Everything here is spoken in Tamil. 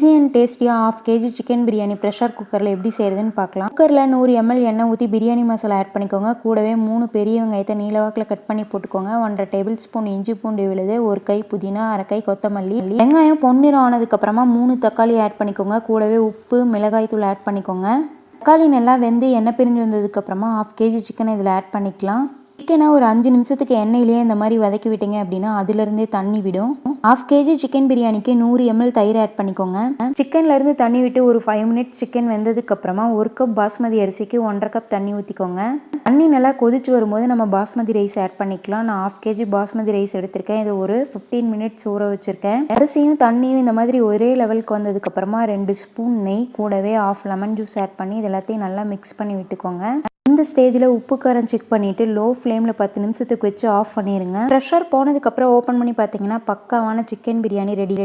ஈஸி அண்ட் டேஸ்டியாக 1/2 kg சிக்கன் பிரியாணி ப்ரெஷர் குக்கரில் எப்படி செய்கிறதுன்னு பார்க்கலாம். குக்கரில் 100 ml எண்ணெய் ஊற்றி பிரியாணி மசாலா ஆட் பண்ணிக்கோங்க. கூடவே 3 பெரிய வெங்காயத்தை நீளவாக்கில் கட் பண்ணி போட்டுக்கோங்க. 1/2 டேபிள் ஸ்பூன் இஞ்சி பூண்டு விழுது, 1 கை புதினா, 1/2 கை கொத்தமல்லி. வெங்காயம் பொன்னிறம் ஆனதுக்கப்புறமா 3 தக்காளி ஆட் பண்ணிக்கோங்க. கூடவே உப்பு, மிளகாய் தூள் ஆட் பண்ணிக்கோங்க. தக்காளி நல்லா வெந்து எண்ணெய் பிரிஞ்சு வந்ததுக்கப்புறமா 1/2 kg சிக்கனை இதில் ஆட் பண்ணிக்கலாம். சிக்கனை ஒரு 5 நிமிஷத்துக்கு எண்ணெயிலேயே இந்த மாதிரி வதக்கி விட்டீங்க அப்படின்னா அதிலிருந்தே தண்ணி விடும். 1/2 kg சிக்கன் பிரியாணிக்கு 100 ml தயிர் ஆட் பண்ணிக்கோங்க. சிக்கன்லேருந்து தண்ணி விட்டு ஒரு 5 மினிட்ஸ் சிக்கன் வெந்ததுக்கப்புறமா 1 கப் பாஸ்மதி அரிசிக்கு 1/2 கப் தண்ணி ஊற்றிக்கோங்க. தண்ணி நல்லா கொதிச்சு வரும்போது நம்ம பாஸ்மதி ரைஸ் ஆட் பண்ணிக்கலாம். நான் 1/2 kg பாஸ்மதி ரைஸ் எடுத்திருக்கேன். இது ஒரு 15 மினிட்ஸ் ஊற வச்சுருக்கேன். அரிசியும் தண்ணியும் இந்த மாதிரி ஒரே லெவலுக்கு வந்ததுக்கப்புறமா 2 ஸ்பூன் நெய், கூடவே 1/2 லெமன் ஜூஸ் ஆட் பண்ணி இது எல்லாத்தையும் நல்லா மிக்ஸ் பண்ணி விட்டுக்கோங்க. இந்த ஸ்டேஜில் உப்பு காரம் செக் பண்ணிவிட்டு லோ ஃப்ளேமில் 10 நிமிஷத்துக்கு வச்சு ஆஃப் பண்ணிடுங்க. ப்ரெஷர் போனதுக்கப்புறம் ஓப்பன் பண்ணி பார்த்தீங்கன்னா பக்காவான சிக்கன் பிரியாணி ரெடி.